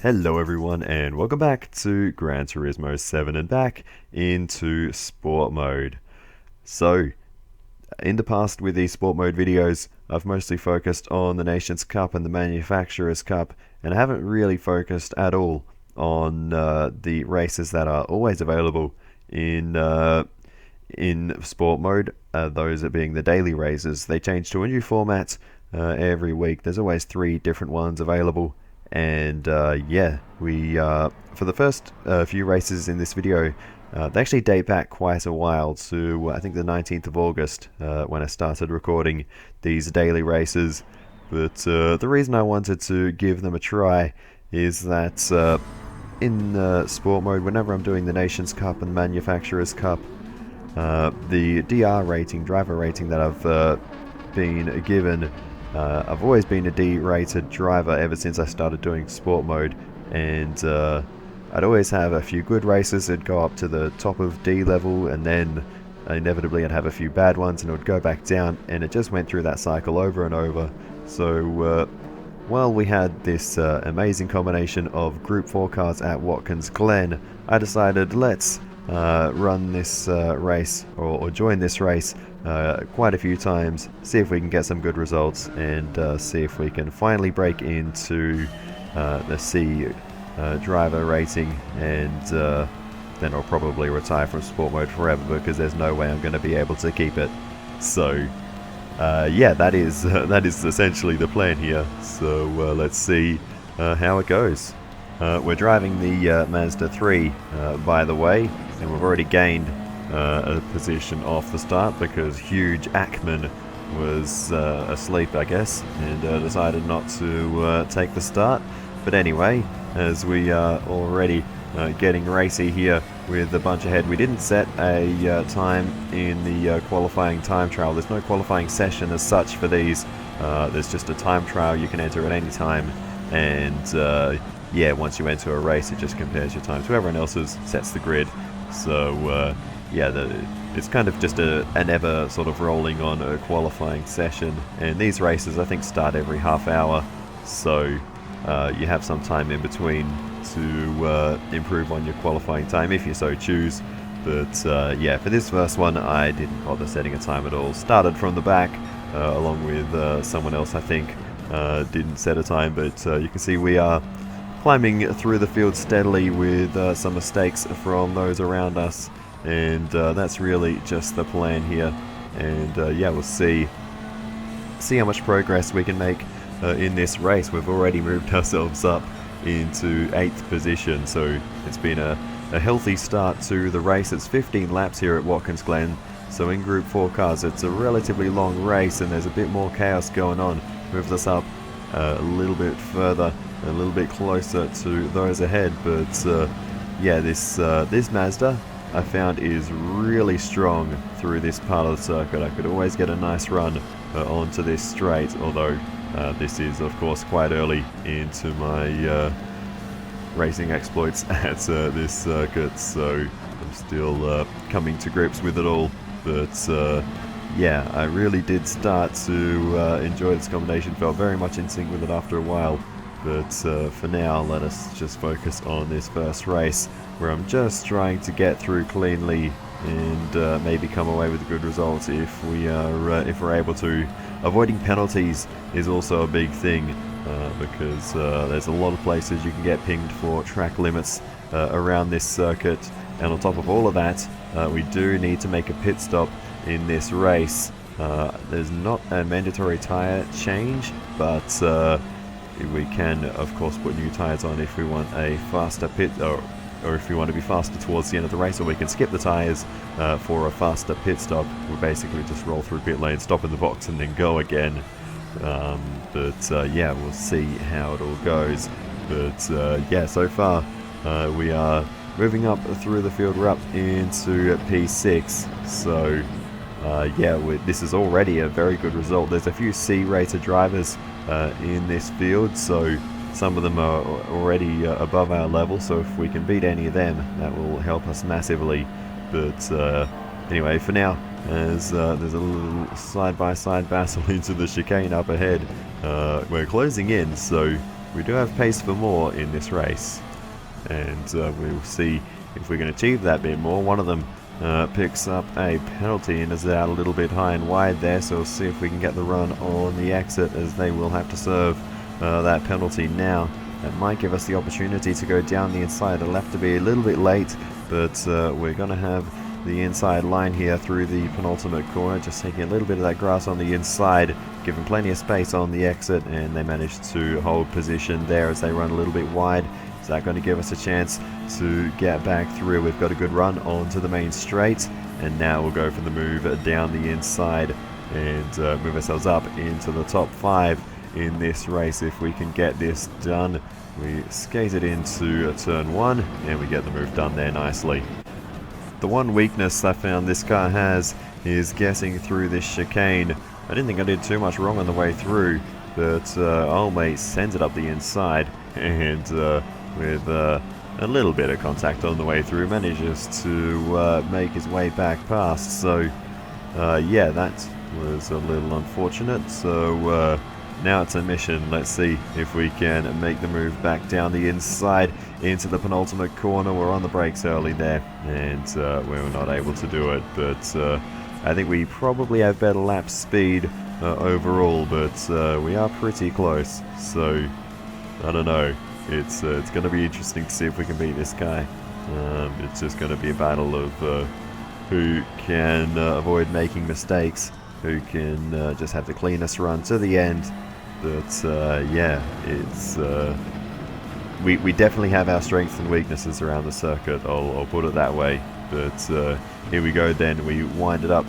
Hello everyone and welcome back to Gran Turismo 7 and back into sport mode. So, in the past with these sport mode videos, I've mostly focused on the Nations Cup and the Manufacturers Cup, and I haven't really focused at all on the races that are always available in sport mode, those being the daily races. They change to a new format every week. There's always 3 different ones available. And yeah, we for the first few races in this video, they actually date back quite a while to I think the 19th of August when I started recording these daily races. But the reason I wanted to give them a try is that in sport mode, whenever I'm doing the Nations Cup and Manufacturers Cup, the DR rating, driver rating that I've been given, I've always been a D-rated driver ever since I started doing sport mode, and I'd always have a few good races. It'd go up to the top of D level, and then inevitably I'd have a few bad ones and it would go back down, and it just went through that cycle over and over. So while we had this amazing combination of Group 4 cars at Watkins Glen, I decided let's run this race or join this race quite a few times, see if we can get some good results, and see if we can finally break into the C driver rating, and then I'll probably retire from sport mode forever because there's no way I'm going to be able to keep it. So yeah, that is essentially the plan here. So let's see how it goes. We're driving the Mazda 3, by the way, and we've already gained a position off the start because huge Ackman was asleep, I guess, and decided not to take the start. But anyway, as we are already getting racy here with a bunch ahead, we didn't set a time in the qualifying time trial. There's no qualifying session as such for these. There's just a time trial you can enter at any time, and yeah, once you enter a race, it just compares your time to everyone else's, sets the grid. So yeah, it's kind of just an ever sort of rolling on a qualifying session, and these races I think start every half hour, so you have some time in between to improve on your qualifying time if you so choose. But yeah, for this first one I didn't bother setting a time at all. Started from the back along with someone else, I think. Didn't set a time, but you can see we are climbing through the field steadily with some mistakes from those around us, and that's really just the plan here. And yeah, we'll see how much progress we can make in this race. We've already moved ourselves up into 8th position, so it's been a healthy start to the race. It's 15 laps here at Watkins Glen, so in Group 4 cars it's a relatively long race, and there's a bit more chaos going on. Moves us up a little bit further, a little bit closer to those ahead. But yeah, this Mazda I found is really strong through this part of the circuit. I could always get a nice run onto this straight, although this is of course quite early into my racing exploits at this circuit, so I'm still coming to grips with it all. But yeah, I really did start to enjoy this combination, felt very much in sync with it after a while. But for now, let us just focus on this first race, where I'm just trying to get through cleanly and maybe come away with a good result if we're able to. Avoiding penalties is also a big thing because there's a lot of places you can get pinged for track limits around this circuit, and on top of all of that, we do need to make a pit stop in this race. There's not a mandatory tyre change, but we can of course put new tyres on if we want a faster pit, or if we want to be faster towards the end of the race, or we can skip the tyres for a faster pit stop. We basically just roll through pit lane, stop in the box, and then go again. But yeah, we'll see how it all goes. But yeah, so far we are moving up through the field. We're up into P6, so yeah, this is already a very good result. There's a few C-rated drivers in this field, so some of them are already above our level, so if we can beat any of them, that will help us massively. But anyway, for now, as there's a little side-by-side battle into the chicane up ahead, we're closing in, so we do have pace for more in this race, and we'll see if we can achieve that bit more. One of them picks up a penalty and is out a little bit high and wide there, so we'll see if we can get the run on the exit, as they will have to serve that penalty now. That might give us the opportunity to go down the inside. It'll have to be a little bit late, but we're going to have the inside line here through the penultimate corner, just taking a little bit of that grass on the inside, giving plenty of space on the exit, and they managed to hold position there as they run a little bit wide. Is that going to give us a chance to get back through? We've got a good run onto the main straight, and now we'll go for the move down the inside and move ourselves up into the top 5 in this race. If we can get this done, we skate it into turn 1 and we get the move done there nicely. The one weakness I found this car has is getting through this chicane. I didn't think I did too much wrong on the way through, but old mate sends it up the inside, and with a little bit of contact on the way through, manages to make his way back past. So yeah, that was a little unfortunate. So now it's a mission. Let's see if we can make the move back down the inside into the penultimate corner. We're on the brakes early there, and we were not able to do it. But I think we probably have better lap speed overall, but we are pretty close. So I don't know. It's going to be interesting to see if we can beat this guy. It's just going to be a battle of who can avoid making mistakes, who can just have the cleanest run to the end. But yeah, it's we definitely have our strengths and weaknesses around the circuit. I'll put it that way. But here we go then. We wind it up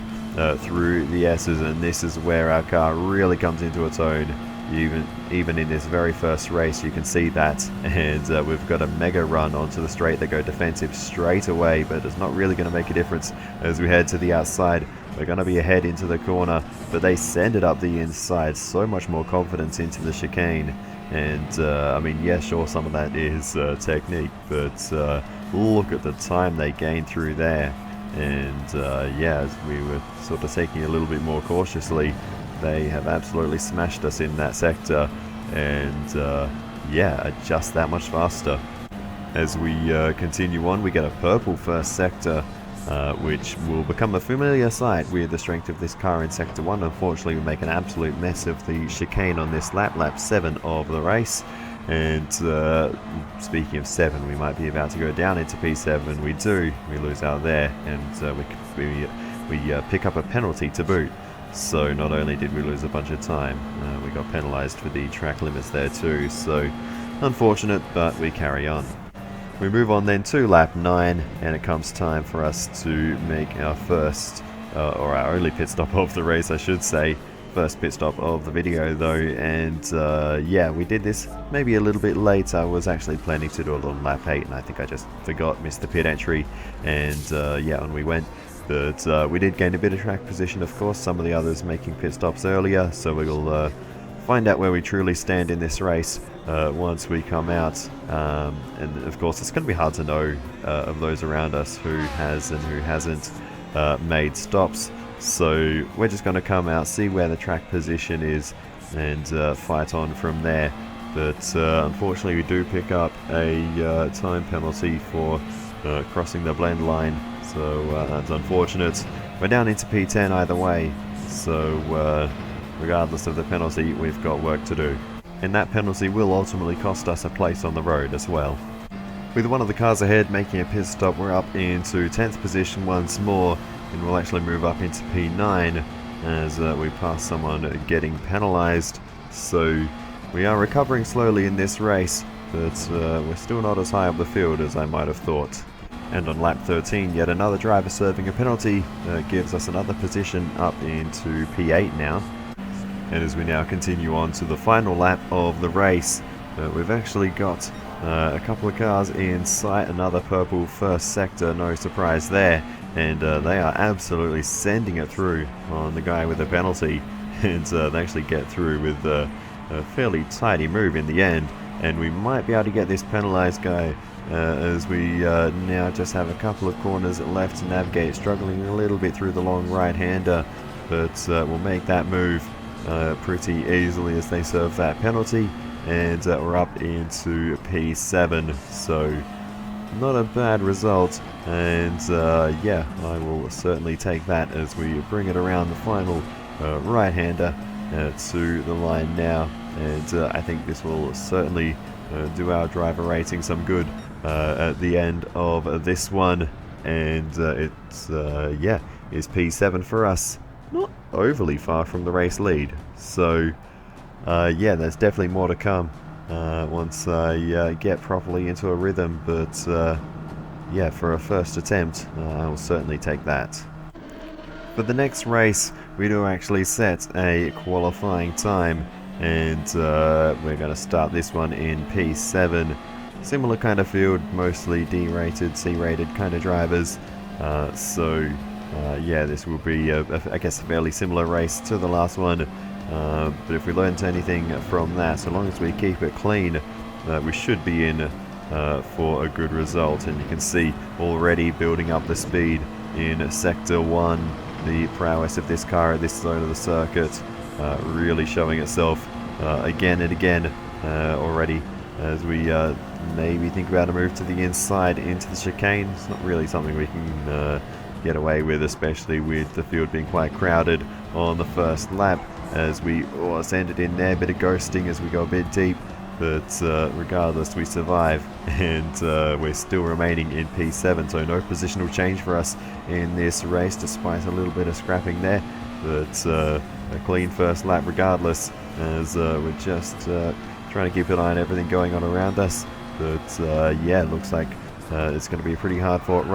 through the S's, and this is where our car really comes into its own. Even in this very first race, you can see that, and we've got a mega run onto the straight. They go defensive straight away, but it's not really going to make a difference as we head to the outside. We're going to be ahead into the corner, but they send it up the inside. So much more confidence into the chicane, and I mean, yeah, sure, some of that is technique, but look at the time they gained through there. And yeah, as we were sort of taking it a little bit more cautiously, they have absolutely smashed us in that sector, and yeah, just that much faster. As we continue on, we get a purple first sector, which will become a familiar sight with the strength of this car in Sector 1. Unfortunately, we make an absolute mess of the chicane on this lap 7 of the race. And speaking of 7, we might be about to go down into P7. We do. We lose out there, and we pick up a penalty to boot. So not only did we lose a bunch of time, we got penalised for the track limits there too. So unfortunate, but we carry on. We move on then to lap 9, and it comes time for us to make our first, or our only pit stop of the race, I should say. First pit stop of the video though, and yeah, we did this maybe a little bit late. I was actually planning to do it on lap 8, and I think I just missed the pit entry, and yeah, on we went. But we did gain a bit of track position, of course, some of the others making pit stops earlier, so we'll find out where we truly stand in this race once we come out. And of course, it's going to be hard to know of those around us who has and who hasn't made stops. So we're just going to come out, see where the track position is, and fight on from there. But unfortunately, we do pick up a time penalty for crossing the blend line. So that's unfortunate. We're down into P10 either way, so regardless of the penalty, we've got work to do. And that penalty will ultimately cost us a place on the road as well. With one of the cars ahead making a pit stop, we're up into 10th position once more, and we'll actually move up into P9 as we pass someone getting penalised. So we are recovering slowly in this race, but we're still not as high up the field as I might have thought. And on lap 13, yet another driver serving a penalty gives us another position up into P8 now. And as we now continue on to the final lap of the race, we've actually got a couple of cars in sight, another purple first sector, no surprise there. And they are absolutely sending it through on the guy with a penalty. And they actually get through with a fairly tidy move in the end. And we might be able to get this penalised guy as we now just have a couple of corners left to navigate, struggling a little bit through the long right-hander, but we'll make that move pretty easily as they serve that penalty. and we're up into P7, so not a bad result. And yeah, I will certainly take that as we bring it around the final right-hander to the line now. And I think this will certainly do our driver rating some good at the end of this one. And it's yeah, is P7 for us. Not overly far from the race lead. So yeah, there's definitely more to come once I get properly into a rhythm. But yeah, for a first attempt, I will certainly take that. For the next race, we do actually set a qualifying time, and we're going to start this one in P7. Similar kind of field, mostly D-rated, C-rated kind of drivers. So yeah, this will be, I guess, a fairly similar race to the last one. But if we learned anything from that, so long as we keep it clean, we should be in for a good result. And you can see already building up the speed in Sector 1. The prowess of this car at this zone of the circuit really showing itself again and again already, as we maybe think about a move to the inside into the chicane. It's not really something we can get away with, especially with the field being quite crowded on the first lap, as we send it in there, bit of ghosting as we go a bit deep. But regardless, we survive, and we're still remaining in P7, so no positional change for us in this race, despite a little bit of scrapping there. But a clean first lap regardless, as we're just trying to keep an eye on everything going on around us. But yeah, it looks like it's going to be a pretty hard-fought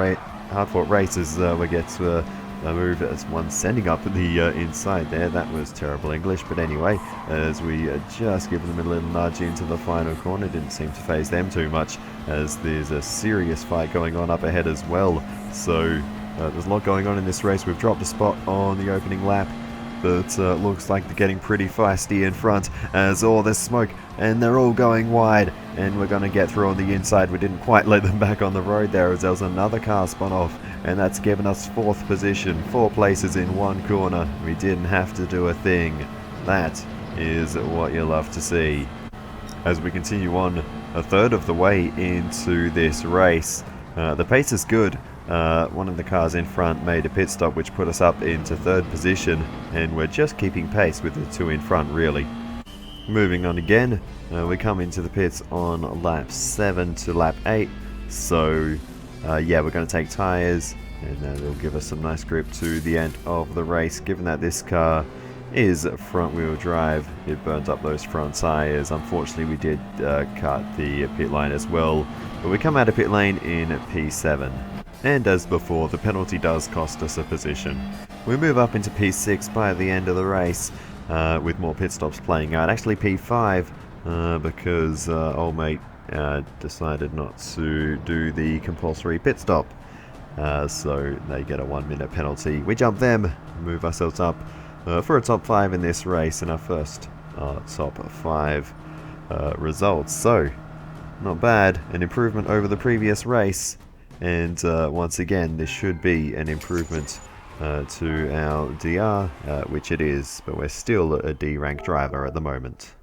race as we get to a move as one sending up the inside there. That was terrible English, but anyway, as we just give them a little nudge into the final corner, didn't seem to phase them too much, as there's a serious fight going on up ahead as well. So there's a lot going on in this race. We've dropped a spot on the opening lap, but looks like they're getting pretty feisty in front, as there's smoke and they're all going wide, and we're going to get through on the inside. We didn't quite let them back on the road there, as there was another car spun off, and that's given us 4th position, 4 places in 1 corner. We didn't have to do a thing. That is what you love to see. As we continue on a third of the way into this race, the pace is good. One of the cars in front made a pit stop, which put us up into 3rd position, and we're just keeping pace with the 2 in front, really. Moving on again, we come into the pits on lap 7 to lap 8, so yeah, we're going to take tyres, and they'll give us some nice grip to the end of the race. Given that this car is front wheel drive, it burnt up those front tyres. Unfortunately, we did cut the pit lane as well, but we come out of pit lane in P7. And as before, the penalty does cost us a position. We move up into P6 by the end of the race, with more pit stops playing out. Actually P5, because old mate decided not to do the compulsory pit stop. So they get a 1-minute penalty. We jump them, move ourselves up for a top 5 in this race, and our first top 5 results. So, not bad, an improvement over the previous race. And once again, this should be an improvement to our DR, which it is, but we're still a D rank driver at the moment.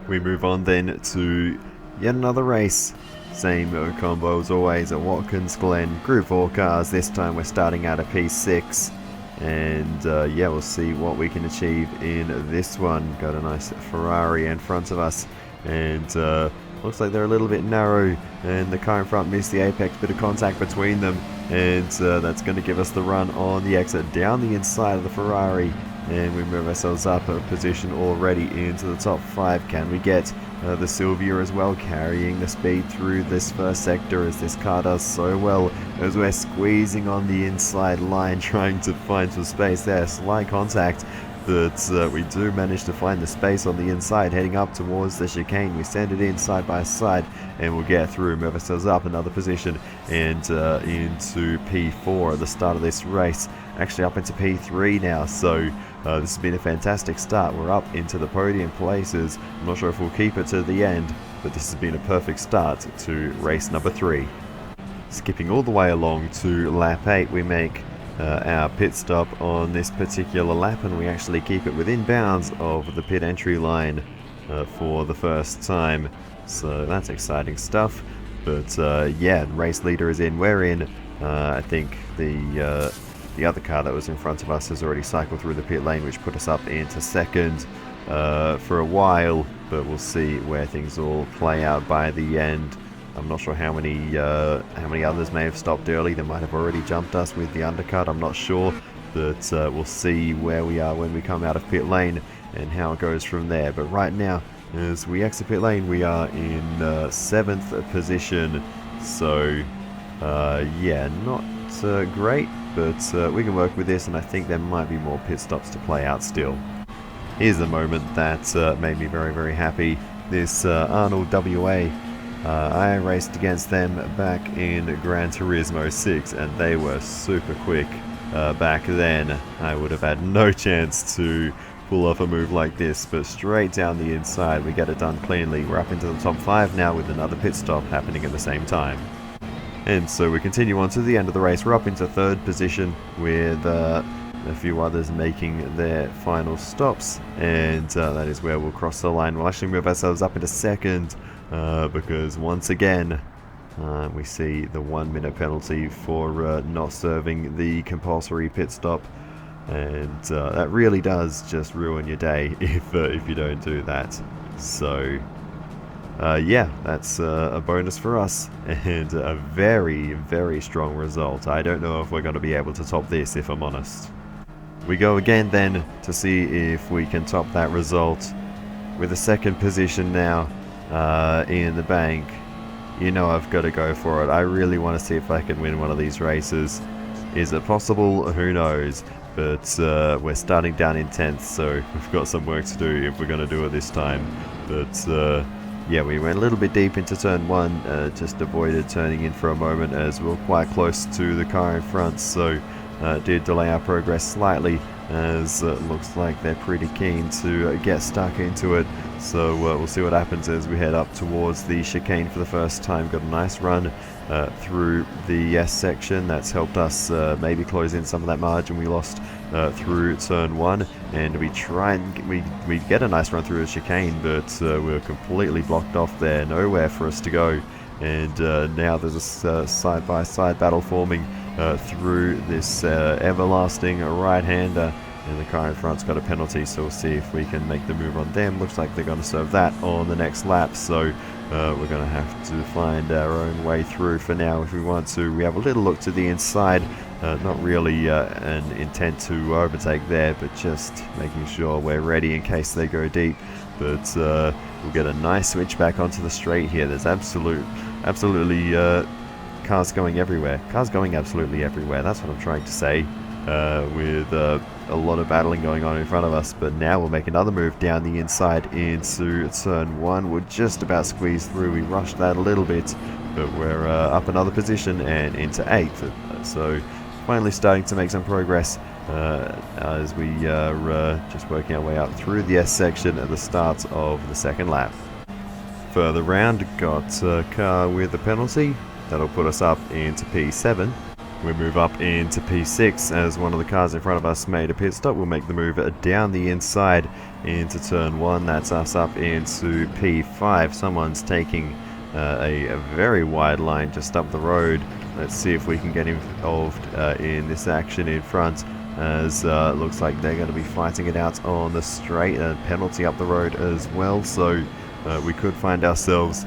We move on then to yet another race. Same combo as always, at Watkins Glen, Group 4 cars. This time we're starting out at P6, and yeah, we'll see what we can achieve in this one. Got a nice Ferrari in front of us, and looks like they're a little bit narrow, and the car in front missed the apex, bit of contact between them, and that's going to give us the run on the exit down the inside of the Ferrari, and we move ourselves up a position already into the top 5. Can we get the Sylvia as well, carrying the speed through this first sector, as this car does so well, as we're squeezing on the inside line, trying to find some space there. Slight contact, but we do manage to find the space on the inside, heading up towards the chicane. We send it in side by side, and we'll get through, move ourselves up another position, and into P4 at the start of this race. Actually up into P3 now, so this has been a fantastic start. We're up into the podium places. I'm not sure if we'll keep it to the end, but this has been a perfect start to race number 3. Skipping all the way along to lap 8, we make our pit stop on this particular lap, and we actually keep it within bounds of the pit entry line. for the first time. So that's exciting stuff. But yeah, race leader is in. We're in. I think the other car that was in front of us has already cycled through the pit lane, which put us up into second for a while. But we'll see where things all play out by the end. I'm not sure how many others may have stopped early. They might have already jumped us with the undercut. I'm not sure. But we'll see where we are when we come out of pit lane and how it goes from there. But right now, as we exit pit lane, we are in 7th position. So yeah, not great, but we can work with this, and I think there might be more pit stops to play out still. Here's the moment that made me very, very happy. This Arnold WA, I raced against them back in Gran Turismo 6, and they were super quick back then. I would have had no chance to pull off a move like this, but straight down the inside we get it done cleanly. We're up into the top 5 now with another pit stop happening at the same time. And so we continue on to the end of the race. We're up into 3rd position with a few others making their final stops, and that is where we'll cross the line. We'll actually move ourselves up into 2nd because once again we see the 1-minute penalty for not serving the compulsory pit stop. And that really does just ruin your day if you don't do that. So yeah, that's a bonus for us, and a very, very strong result. I don't know if we're going to be able to top this, if I'm honest. We go again then to see if we can top that result with a 2nd position now in the bank. You know I've got to go for it. I really want to see if I can win one of these races. Is it possible? Who knows? But we're starting down in 10th, so we've got some work to do if we're going to do it this time. But yeah, we went a little bit deep into turn 1, just avoided turning in for a moment as we were quite close to the car in front, so did delay our progress slightly, as it looks like they're pretty keen to get stuck into it. So we'll see what happens as we head up towards the chicane for the first time. Got a nice run through the S section. That's helped us maybe close in some of that margin we lost through turn 1, and we get a nice run through the chicane, but we're completely blocked off there, nowhere for us to go. And now there's a side-by-side battle forming through this everlasting right-hander, and the car in front's got a penalty, so we'll see if we can make the move on them. Looks like they're going to serve that on the next lap, so we're going to have to find our own way through for now if we want to. We have a little look to the inside, not really an intent to overtake there, but just making sure we're ready in case they go deep. But we'll get a nice switch back onto the straight here. There's absolutely cars going everywhere. Cars going absolutely everywhere, that's what I'm trying to say, with a lot of battling going on in front of us. But now we'll make another move down the inside into turn 1. We're just about squeezed through. We rushed that a little bit, but we're up another position and into 8th. So finally starting to make some progress as we are just working our way up through the S section at the start of the 2nd lap. Further round, got a car with a penalty. That'll put us up into P7. We move up into P6 as one of the cars in front of us made a pit stop. We'll make the move down the inside into turn 1. That's us up into P5. Someone's taking a very wide line just up the road. Let's see if we can get involved in this action in front, as looks like they're going to be fighting it out on the straight. A penalty up the road as well, so we could find ourselves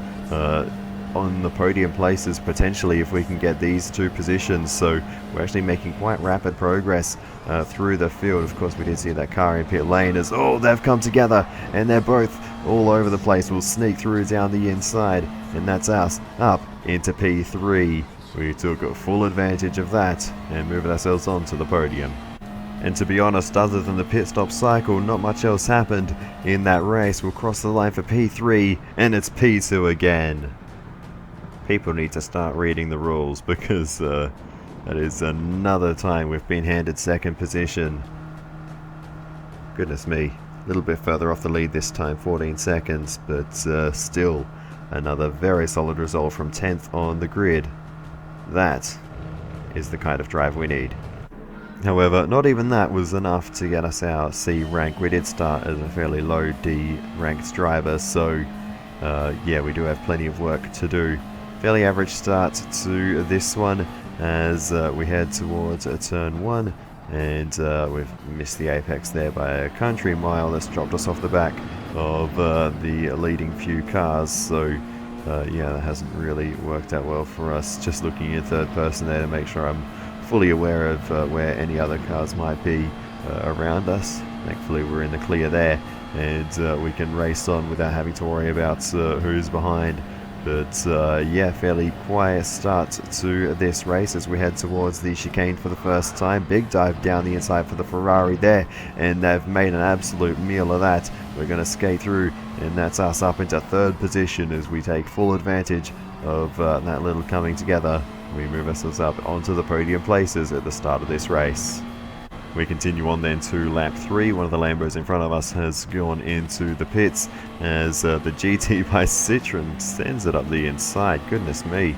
on the podium places potentially if we can get these 2 positions. So we're actually making quite rapid progress through the field. Of course, we did see that car in pit lane as they've come together and they're both all over the place. We'll sneak through down the inside, and that's us up into P3. We took full advantage of that and moved ourselves onto the podium. And to be honest, other than the pit stop cycle, not much else happened in that race. We'll cross the line for P3 and it's P2 again. People need to start reading the rules, because that is another time we've been handed 2nd position. Goodness me, a little bit further off the lead this time, 14 seconds, but still another very solid result from 10th on the grid. That is the kind of drive we need. However, not even that was enough to get us our C rank. We did start as a fairly low D ranked driver, so yeah, we do have plenty of work to do. Fairly average start to this one as we head towards turn 1, and we've missed the apex there by a country mile. That's dropped us off the back of the leading few cars, so yeah, that hasn't really worked out well for us. Just looking in third person there to make sure I'm fully aware of where any other cars might be around us. Thankfully we're in the clear there, and we can race on without having to worry about who's behind. But yeah, fairly quiet start to this race as we head towards the chicane for the first time. Big dive down the inside for the Ferrari there, and they've made an absolute meal of that. We're going to skate through, and that's us up into third position as we take full advantage of that little coming together. We move ourselves up onto the podium places at the start of this race. We continue on then to lap 3. One of the Lambos in front of us has gone into the pits as the GT by Citroen sends it up the inside. Goodness me,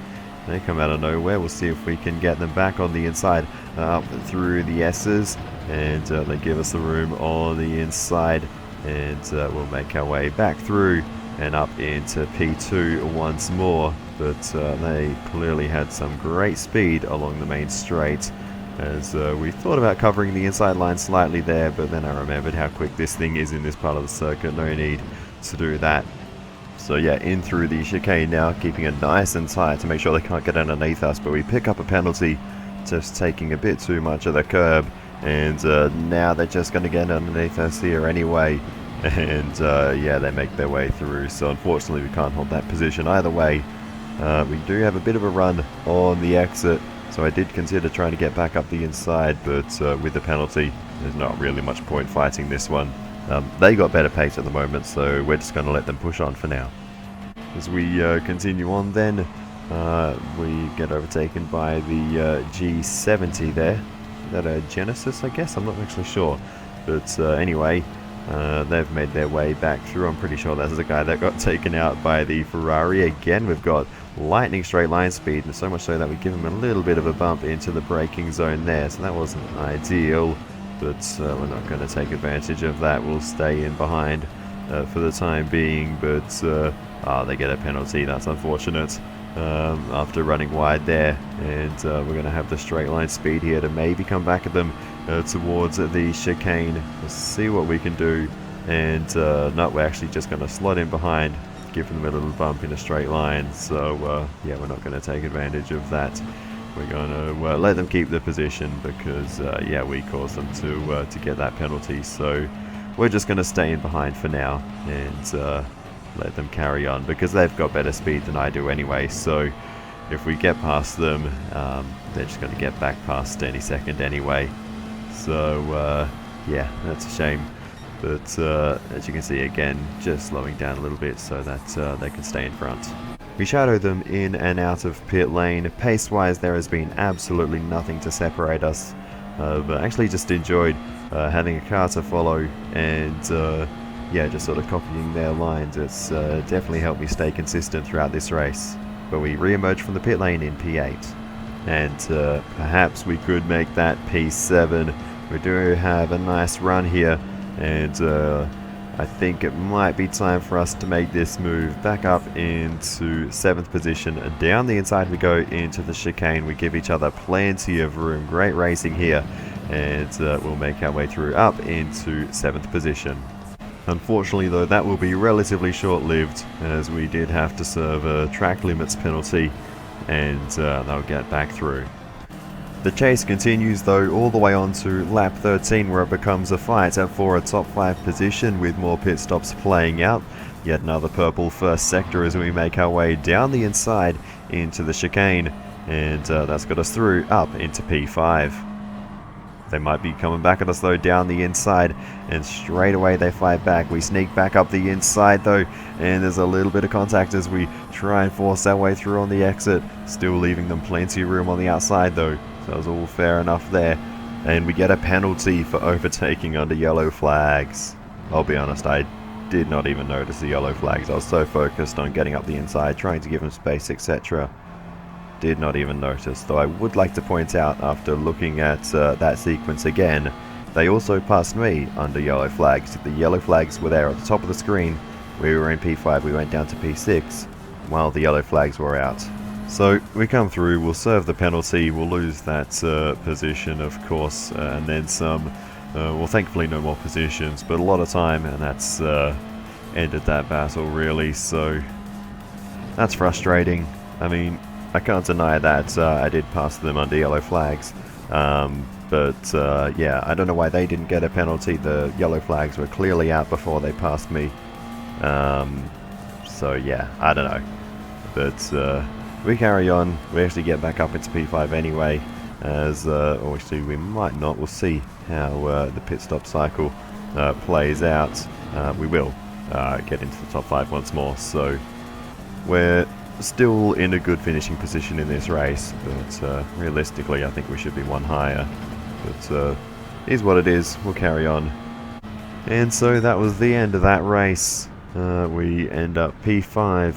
they come out of nowhere. We'll see if we can get them back on the inside up through the S's, and they give us the room on the inside, and we'll make our way back through and up into P2 once more. But they clearly had some great speed along the main straight, as we thought about covering the inside line slightly there, but then I remembered how quick this thing is in this part of the circuit. No need to do that. So yeah, in through the chicane now, keeping it nice and tight to make sure they can't get underneath us, but we pick up a penalty just taking a bit too much of the curb, and now they're just going to get underneath us here anyway. And yeah, they make their way through, so unfortunately we can't hold that position either way. We do have a bit of a run on the exit, so I did consider trying to get back up the inside, but with the penalty there's not really much point fighting this one. They got better pace at the moment, so we're just going to let them push on for now. As we continue on then, we get overtaken by the G70 there. Is that a Genesis, I guess? I'm not actually sure, but anyway, they've made their way back through. I'm pretty sure that's the guy that got taken out by the Ferrari. Again, we've got lightning straight line speed, and so much so that we give him a little bit of a bump into the braking zone there, so that wasn't ideal, but we're not going to take advantage of that. We'll stay in behind for the time being, but they get a penalty. That's unfortunate after running wide there, and we're going to have the straight line speed here to maybe come back at them towards the chicane. We'll see what we can do, and no, we're actually just going to slot in behind, giving them a little bump in a straight line. So yeah, we're not going to take advantage of that. We're going to let them keep the position because yeah, we caused them to get that penalty. So we're just going to stay in behind for now and let them carry on, because they've got better speed than I do anyway. So if we get past them, they're just going to get back past any second anyway. So yeah, that's a shame. But as you can see, again, just slowing down a little bit so that they can stay in front. We shadow them in and out of pit lane. Pace-wise, there has been absolutely nothing to separate us. But actually just enjoyed having a car to follow, and yeah, just sort of copying their lines. It's definitely helped me stay consistent throughout this race. But we re-emerge from the pit lane in P8. And perhaps we could make that P7. We do have a nice run here, and I think it might be time for us to make this move back up into 7th position. And down the inside we go into the chicane. We give each other plenty of room. Great racing here, and we'll make our way through up into 7th position. Unfortunately though, that will be relatively short-lived, as we did have to serve a track limits penalty, and they'll get back through. The chase continues though all the way on to lap 13, where it becomes a fight for a top 5 position with more pit stops playing out. Yet another purple first sector as we make our way down the inside into the chicane, and that's got us through up into P5. They might be coming back at us though down the inside, and straight away they fight back. We sneak back up the inside though, and there's a little bit of contact as we try and force our way through on the exit, still leaving them plenty of room on the outside though. So that was all fair enough there, and we get a penalty for overtaking under yellow flags. I'll be honest, I did not even notice the yellow flags. I was so focused on getting up the inside, trying to give them space, etc. did not even notice, though I would like to point out, after looking at that sequence again, they also passed me under yellow flags. The yellow flags were there at the top of the screen. We were in P5, we went down to P6, while the yellow flags were out. So we come through, we'll serve the penalty, we'll lose that position, of course, and then some. Well, thankfully no more positions, but a lot of time, and that's ended that battle, really. So that's frustrating. I mean, I can't deny that I did pass them under yellow flags, but yeah, I don't know why they didn't get a penalty. The yellow flags were clearly out before they passed me. So yeah, I don't know, but we carry on. We actually get back up into P5 anyway, as or actually we might not. We'll see how the pit stop cycle plays out. We will get into the top 5 once more, so we're still in a good finishing position in this race, but realistically I think we should be one higher, but is what it is. We'll carry on. And so that was the end of that race. We end up P5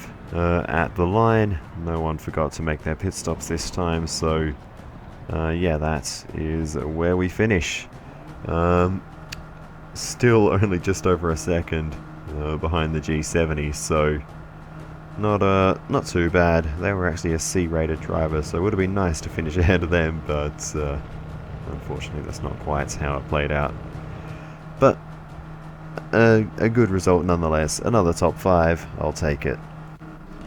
at the line. No one forgot to make their pit stops this time, so yeah, that is where we finish. Still only just over a second behind the G70, so not too bad. They were actually a C-rated driver, so it would have been nice to finish ahead of them, but unfortunately that's not quite how it played out. But a good result nonetheless. Another top 5, I'll take it.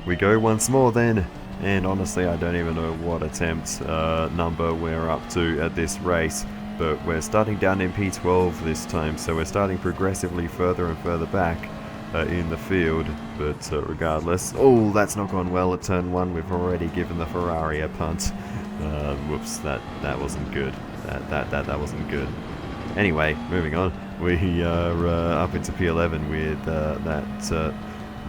We go once more then, and honestly I don't even know what attempt number we're up to at this race, but we're starting down in P12 this time, so we're starting progressively further and further back in the field, but regardless. Oh, that's not gone well at turn 1. We've already given the Ferrari a punt. Whoops, that wasn't good. That wasn't good. Anyway, moving on. We are up into P11 with that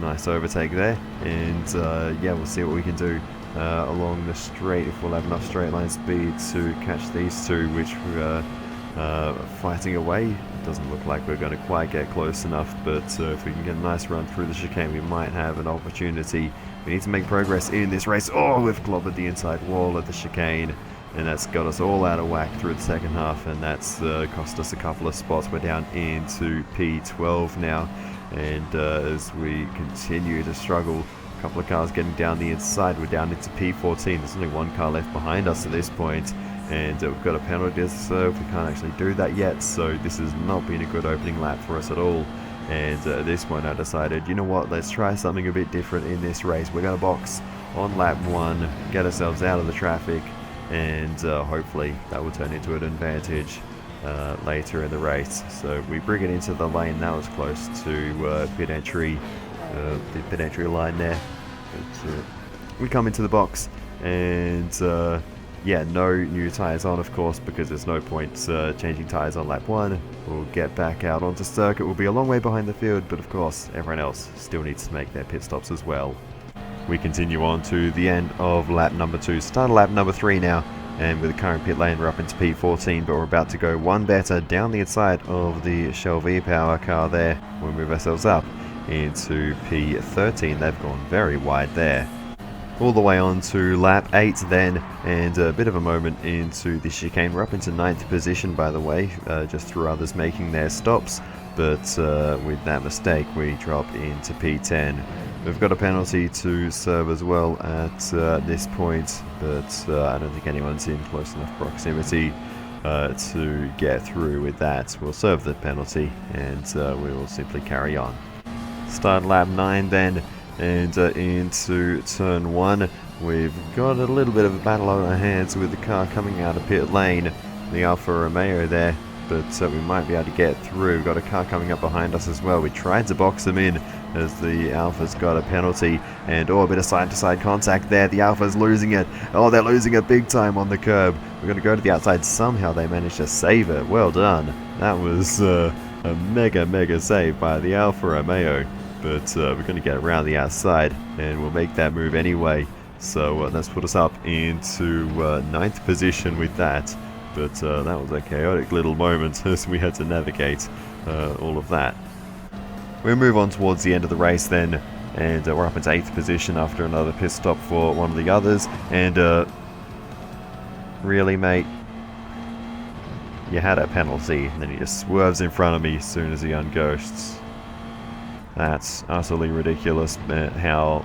nice overtake there, and yeah, we'll see what we can do along the straight, if we'll have enough straight line speed to catch these two, which we're fighting away. It doesn't look like we're going to quite get close enough, but if we can get a nice run through the chicane, we might have an opportunity. We need to make progress in this race. Oh, we've clobbered the inside wall of the chicane, and that's got us all out of whack through the second half, and that's cost us a couple of spots. We're down into P12 now, and as we continue to struggle, a couple of cars getting down the inside, we're down into P14. There's only one car left behind us at this point, and we've got a penalty to serve. We can't actually do that yet, so this has not been a good opening lap for us at all. And at this point I decided, you know what, let's try something a bit different in this race. We're going to box on lap 1, get ourselves out of the traffic, and hopefully that will turn into an advantage later in the race. So we bring it into the lane. That was close to pit entry, the pit entry line there, but we come into the box, and yeah, no new tyres on, of course, because there's no point changing tyres on lap 1. We'll get back out onto circuit. We'll be a long way behind the field, but of course everyone else still needs to make their pit stops as well. We continue on to the end of lap number 2, start of lap number 3 now, and with the current pit lane we're up into P14, but we're about to go one better down the inside of the Shell V-Power car there. We'll move ourselves up into P13. They've gone very wide there. All the way on to lap 8 then, and a bit of a moment into the chicane. We're up into 9th position, by the way, just through others making their stops, but with that mistake we drop into P10. We've got a penalty to serve as well at this point, but I don't think anyone's in close enough proximity to get through with that. We'll serve the penalty, and we will simply carry on. Start lap 9 then, and into turn 1 we've got a little bit of a battle on our hands with the car coming out of pit lane, the Alfa Romeo there, but we might be able to get through. We've got a car coming up behind us as well. We tried to box them in as the Alfa's got a penalty, and oh, a bit of side-to-side contact there. The Alfa's losing it. Oh, they're losing it big time on the curb. We're going to go to the outside. Somehow they managed to save it. Well done. That was a mega save by the Alfa Romeo. But we're going to get around the outside, and we'll make that move anyway. So that's put us up into 9th position with that. But that was a chaotic little moment as we had to navigate all of that. We'll move on towards the end of the race then. and we're up into 8th position after another pit stop for one of the others. And really, mate, you had a penalty, and then he just swerves in front of me as soon as he unghosts. That's utterly ridiculous, how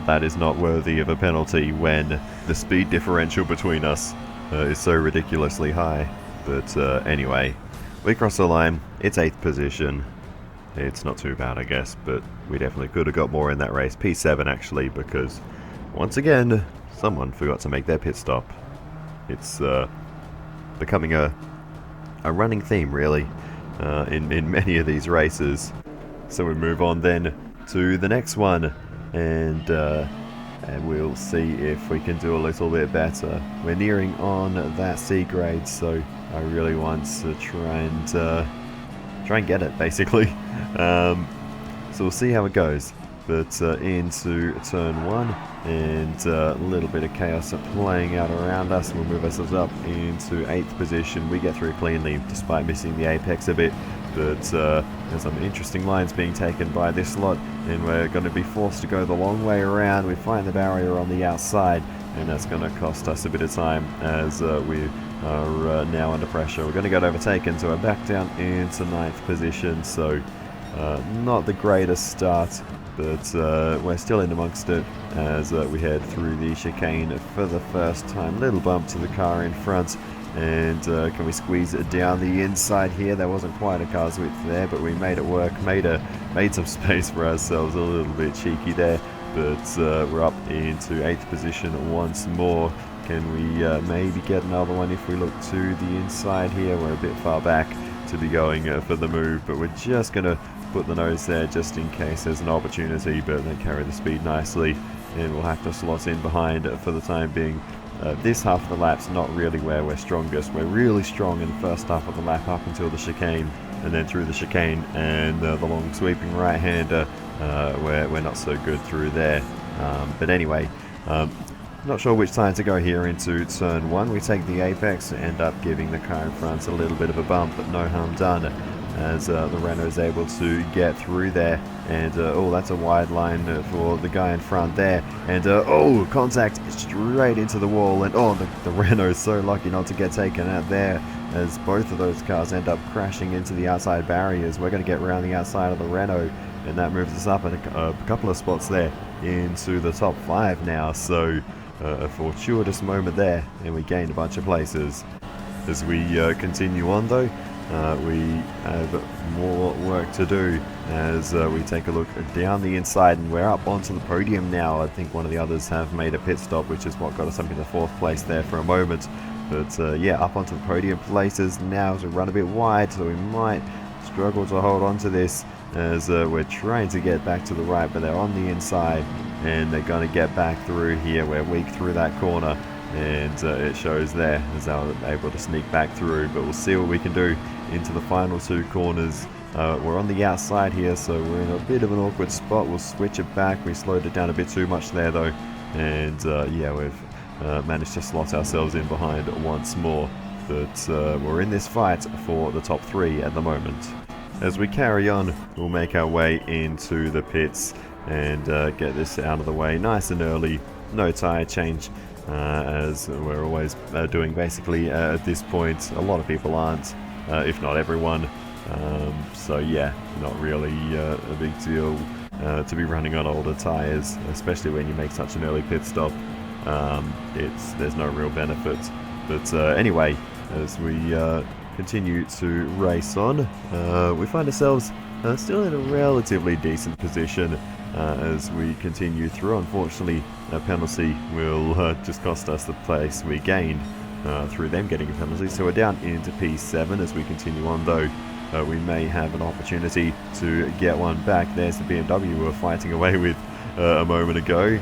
that is not worthy of a penalty when the speed differential between us is so ridiculously high. But anyway, we cross the line. It's 8th position. It's not too bad, I guess, but we definitely could have got more in that race. P7 actually, because once again someone forgot to make their pit stop. It's becoming a running theme, really, in many of these races. So we move on then to the next one, and we'll see if we can do a little bit better. We're nearing on that C grade, so I really want to try and get it, basically. So we'll see how it goes. But into turn 1, and a little bit of chaos playing out around us. We'll move ourselves up into 8th position. We get through cleanly despite missing the apex a bit. But there's some interesting lines being taken by this lot, and we're going to be forced to go the long way around. We find the barrier on the outside, and that's going to cost us a bit of time as we are now under pressure. We're going to get overtaken, so we're back down into 9th position. So not the greatest start, but we're still in amongst it as we head through the chicane for the first time. Little bump to the car in front, and can we squeeze it down the inside here? There wasn't quite a car's width there, but we made it work. Made some space for ourselves. A little bit cheeky there, but we're up into 8th position once more. Can we maybe get another one if we look to the inside here? We're a bit far back to be going for the move, but we're just going to put the nose there just in case there's an opportunity, but they carry the speed nicely, and we'll have to slot in behind for the time being. This half of the lap's not really where we're strongest. We're really strong in the first half of the lap up until the chicane, and then through the chicane and the long sweeping right-hander, we're not so good through there. But anyway, not sure which side to go here into turn 1. We take the apex, end up giving the car in front a little bit of a bump, but no harm done, as the Renault is able to get through there. And oh, that's a wide line for the guy in front there, and oh, contact straight into the wall. And oh, the Renault is so lucky not to get taken out there, as both of those cars end up crashing into the outside barriers. We're going to get around the outside of the Renault, and that moves us up a couple of spots there into the top 5 now. So a fortuitous moment there, and we gained a bunch of places. As we continue on though, we have more work to do as we take a look down the inside, and we're up onto the podium now. I think one of the others have made a pit stop, which is what got us up into 4th place there for a moment. But yeah, up onto the podium places now as we run a bit wide, so we might struggle to hold on to this as we're trying to get back to the right, but they're on the inside, and they're going to get back through here. We're weak through that corner, and it shows there as they're able to sneak back through, but we'll see what we can do into the final 2 corners. We're on the outside here, so we're in a bit of an awkward spot. We'll switch it back. We slowed it down a bit too much there though, and yeah, we've managed to slot ourselves in behind once more. But we're in this fight for the top 3 at the moment. As we carry on, we'll make our way into the pits and get this out of the way nice and early. No tyre change, as we're always doing basically at this point. A lot of people aren't, if not everyone. So yeah, not really a big deal to be running on older tyres, especially when you make such an early pit stop. There's no real benefit. But anyway, as we continue to race on, we find ourselves still in a relatively decent position as we continue through. Unfortunately, a penalty will just cost us the place we gained through them getting a penalty. So we're down into P7 as we continue on though. We may have an opportunity to get one back. There's the BMW we were fighting away with a moment ago.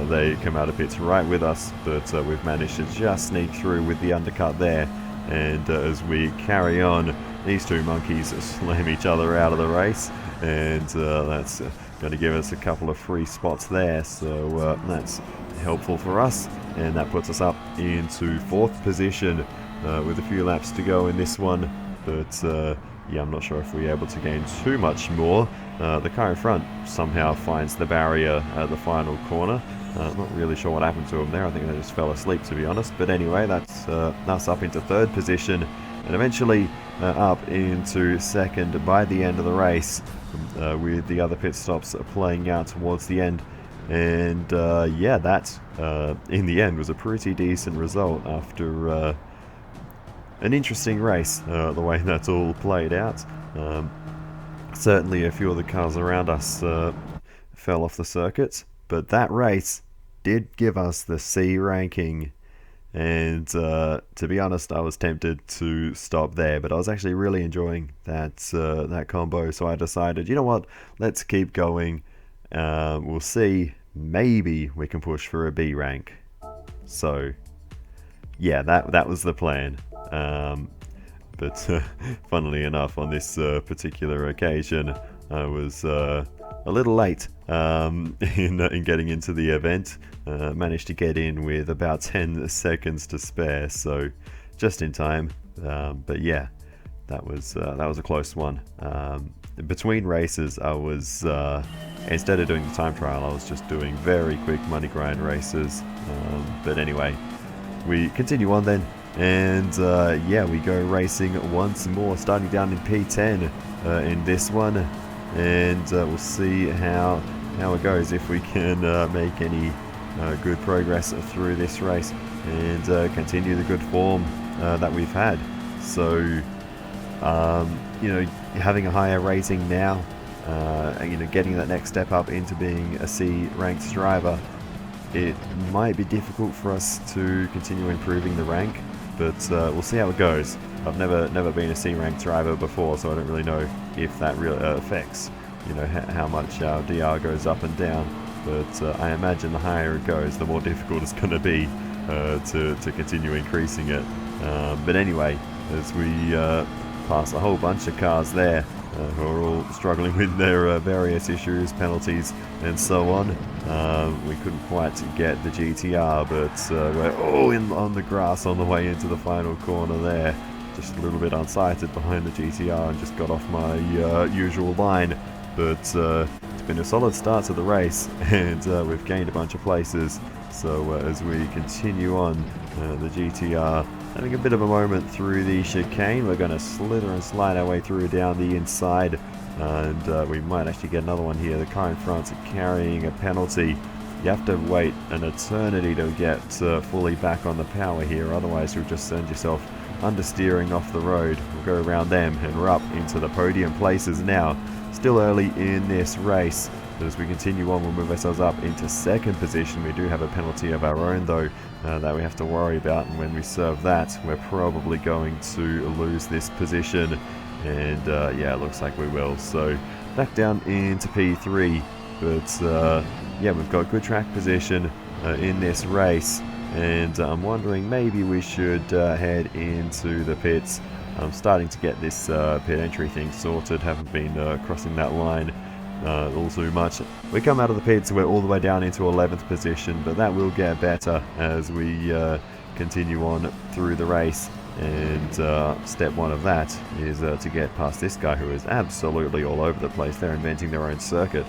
They come out of pits right with us, but we've managed to just sneak through with the undercut there. And as we carry on, these 2 monkeys slam each other out of the race, and that's going to give us a couple of free spots there. So that's helpful for us, and that puts us up into 4th position with a few laps to go in this one. But yeah, I'm not sure if we're able to gain too much more. The car in front somehow finds the barrier at the final corner. Not really sure what happened to him there. I think they just fell asleep, to be honest. But anyway, that's us up into third position, and eventually up into second by the end of the race, with the other pit stops playing out towards the end. And yeah, that in the end was a pretty decent result after an interesting race, the way that's all played out. Certainly a few of the cars around us fell off the circuit, but that race did give us the C ranking. And to be honest, I was tempted to stop there, but I was actually really enjoying that combo, so I decided, you know what, let's keep going. We'll see, maybe we can push for a B rank. So yeah, that was the plan. But funnily enough, on this particular occasion, I was a little late in getting into the event. Managed to get in with about 10 seconds to spare, so just in time. But yeah, that was a close one. Between races, I was instead of doing the time trial, I was just doing very quick money grind races. But anyway, we continue on then. And yeah, we go racing once more, starting down in P10 in this one, and we'll see how it goes, if we can make any good progress through this race and continue the good form that we've had. So you know, having a higher rating now, you know, getting that next step up into being a C ranked driver, it might be difficult for us to continue improving the rank. But we'll see how it goes. I've never been a C-ranked driver before, so I don't really know if that really affects, you know, how much our DR goes up and down. But I imagine the higher it goes, the more difficult it's going to be to continue increasing it. But anyway, as we pass a whole bunch of cars there who are all struggling with their various issues, penalties, and so on. We couldn't quite get the GTR, but we're all on the grass on the way into the final corner there. Just a little bit unsighted behind the GTR and just got off my usual line. But it's been a solid start to the race, and we've gained a bunch of places. So as we continue on, the GTR having a bit of a moment through the chicane. We're going to slither and slide our way through down the inside, and we might actually get another one here. The car in front carrying a penalty. You have to wait an eternity to get fully back on the power here, otherwise you'll just send yourself understeering off the road. We'll go around them, and we're up into the podium places now. Still early in this race, but as we continue on, we'll move ourselves up into second position. We do have a penalty of our own, though, that we have to worry about, and when we serve that, we're probably going to lose this position, and yeah, it looks like we will. So back down into P3, but yeah, we've got good track position in this race, and I'm wondering maybe we should head into the pits. I'm starting to get this pit entry thing sorted, haven't been crossing that line all too much. We come out of the pits, we're all the way down into 11th position, but that will get better as we continue on through the race. And step one of that is to get past this guy who is absolutely all over the place. They're inventing their own circuit.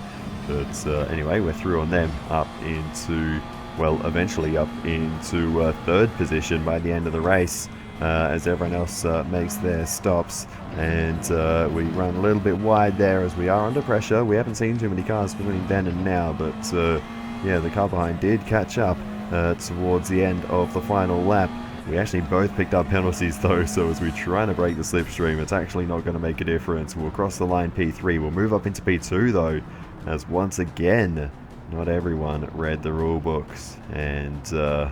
But anyway, we're through on them, up into, well, eventually up into third position by the end of the race. As everyone else makes their stops, and we run a little bit wide there as we are under pressure. We haven't seen too many cars between then and now, but yeah, the car behind did catch up towards the end of the final lap. We actually both picked up penalties though, so as we try to break the slipstream, it's actually not going to make a difference. We'll cross the line P3. We'll move up into P2 though, as once again, not everyone read the rule books, and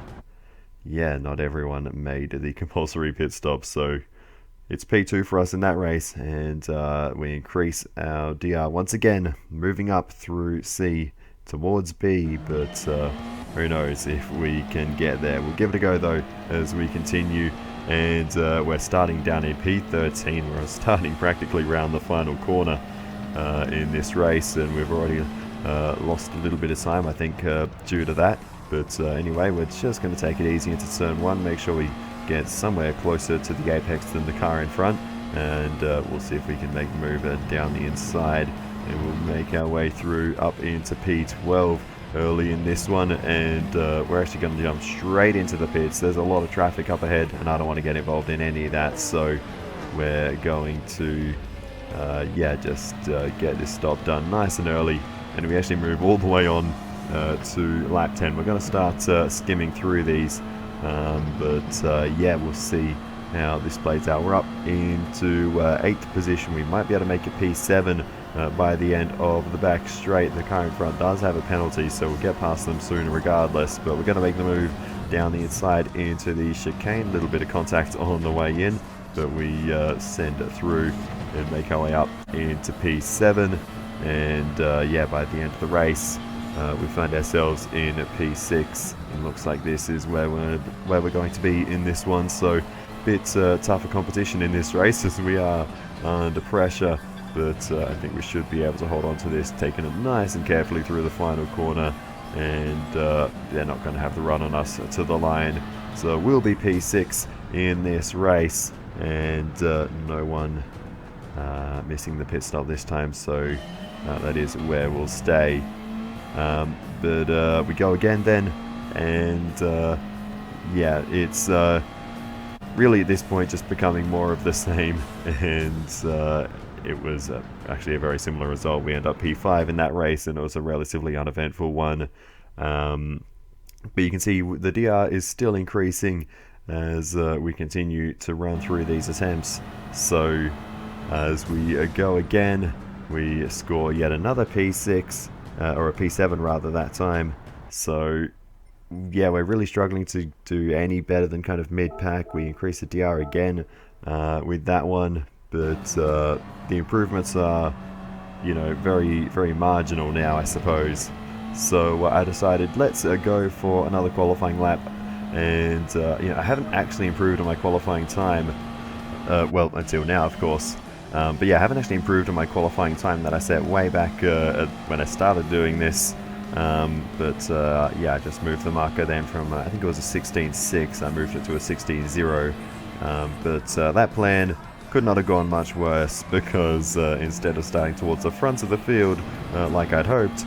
yeah, not everyone made the compulsory pit stop, so it's P2 for us in that race, and we increase our DR once again, moving up through C towards B, but who knows if we can get there. We'll give it a go though as we continue, and we're starting down in P13. We're starting practically around the final corner in this race, and we've already lost a little bit of time, I think, due to that. But anyway, we're just going to take it easy into turn one, make sure we get somewhere closer to the apex than the car in front, and we'll see if we can make the move down the inside, and we'll make our way through up into P12 early in this one, and we're actually going to jump straight into the pits. There's a lot of traffic up ahead, and I don't want to get involved in any of that, so we're going to yeah, just get this stop done nice and early, and we actually move all the way on to lap 10. We're going to start skimming through these, but yeah, we'll see how this plays out. We're up into 8th position. We might be able to make a P7 by the end of the back straight. The car in front does have a penalty, so we'll get past them soon regardless, but we're going to make the move down the inside into the chicane. A little bit of contact on the way in, but we send it through and make our way up into P7, and yeah, by the end of the race we find ourselves in P6. It looks like this is where we're going to be in this one, so a bit tougher competition in this race as we are under pressure, but I think we should be able to hold on to this, taking it nice and carefully through the final corner, and they're not going to have the run on us to the line, so we'll be P6 in this race, and no one missing the pit stop this time, so that is where we'll stay. But we go again then, and yeah, it's really at this point just becoming more of the same, and it was actually a very similar result. We end up P5 in that race, and it was a relatively uneventful one, but you can see the DR is still increasing as we continue to run through these attempts. So as we go again, we score yet another P6, or a P7 rather that time. So yeah, we're really struggling to do any better than kind of mid-pack. We increase the DR again with that one, but the improvements are, you know, very, very marginal now, I suppose. So I decided let's go for another qualifying lap, and you know, I haven't actually improved on my qualifying time, well, until now, of course. But yeah, I haven't actually improved on my qualifying time that I set way back when I started doing this. But yeah, I just moved the marker then from, I think it was a 16.6, I moved it to a 16.0. But that plan could not have gone much worse, because instead of starting towards the front of the field like I'd hoped,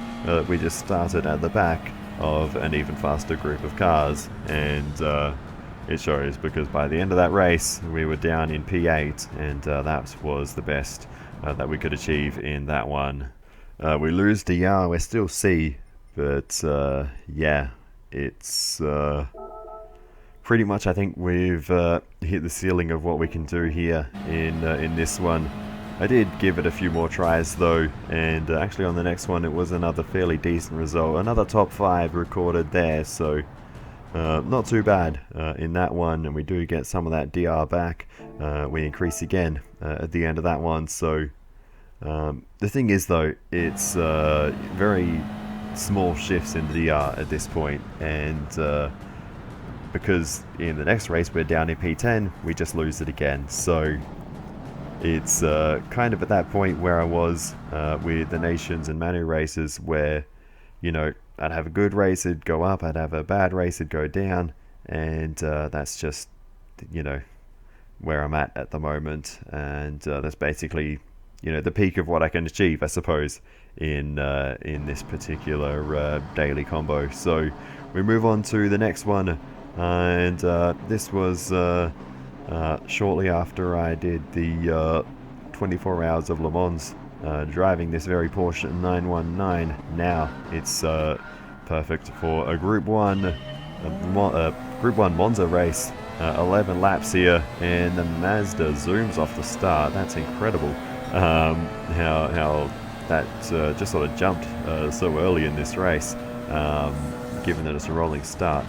we just started at the back of an even faster group of cars, and it shows, because by the end of that race we were down in P8, and that was the best that we could achieve in that one. We lose DR, we're still C, but yeah, it's pretty much, I think we've hit the ceiling of what we can do here in this one. I did give it a few more tries though, and actually on the next one it was another fairly decent result, another top 5 recorded there, so not too bad in that one, and we do get some of that DR back. We increase again at the end of that one, so the thing is though, it's very small shifts in the DR at this point, and because in the next race we're down in P10, we just lose it again. So it's kind of at that point where I was with the Nations and Manu races, where, you know, I'd have a good race, it'd go up, I'd have a bad race, it'd go down, and that's just, you know, where I'm at the moment, and that's basically, you know, the peak of what I can achieve, I suppose, in this particular daily combo. So we move on to the next one, and this was shortly after I did the 24 hours of Le Mans, driving this very Porsche 919. Now it's perfect for a Group 1 Monza race. 11 laps here, and the Mazda zooms off the start. That's incredible. How that just sort of jumped so early in this race, given that it's a rolling start.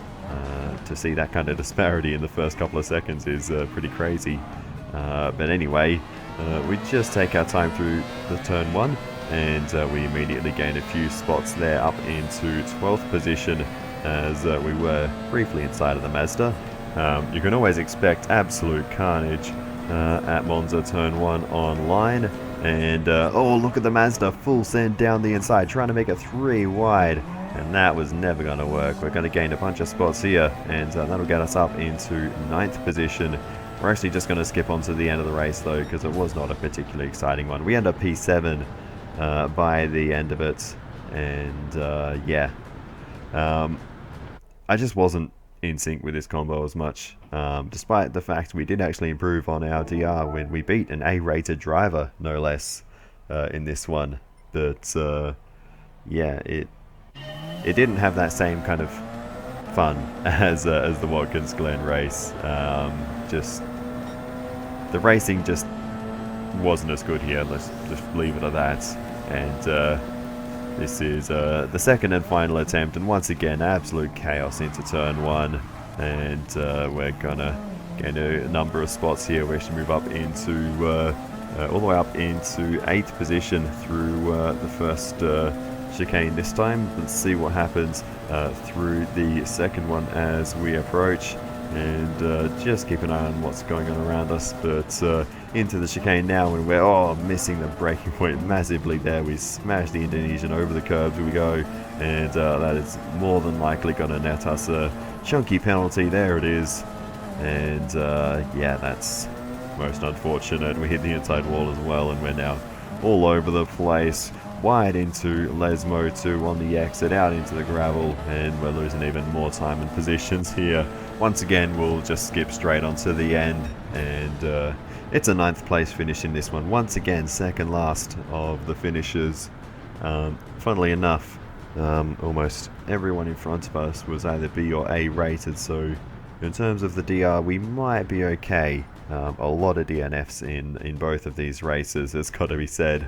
To see that kind of disparity in the first couple of seconds is pretty crazy. But anyway, we just take our time through the turn 1, and we immediately gain a few spots there up into 12th position, as we were briefly inside of the Mazda. You can always expect absolute carnage at Monza turn 1 online, and oh, look at the Mazda full send down the inside, trying to make it 3 wide, and that was never going to work. We're going to gain a bunch of spots here, and that'll get us up into 9th position. We're actually just going to skip on to the end of the race though, because it was not a particularly exciting one. We end up P7 by the end of it, and yeah, I just wasn't in sync with this combo as much, despite the fact we did actually improve on our DR when we beat an A-rated driver, no less, in this one. But yeah, it didn't have that same kind of fun as the Watkins Glen race. Just the racing just wasn't as good here. Let's just leave it at that. And this is the second and final attempt, and once again absolute chaos into turn 1, and we're gonna get a number of spots here. We actually move up into all the way up into 8th position through the first chicane this time. Let's see what happens through the second one as we approach, and just keep an eye on what's going on around us. But into the chicane now, and we're missing the braking point massively there. We smash the Indonesian over the curbs we go, and that is more than likely going to net us a chunky penalty. There it is, and yeah, that's most unfortunate. We hit the inside wall as well, and we're now all over the place. Wide into Lesmo 2 on the exit, out into the gravel, and we're losing even more time and positions here. Once again, we'll just skip straight on to the end, and it's a 9th place finish in this one. Once again, second last of the finishers. Funnily enough, almost everyone in front of us was either B or A rated, so in terms of the DR, we might be okay. A lot of DNFs in both of these races, has got to be said,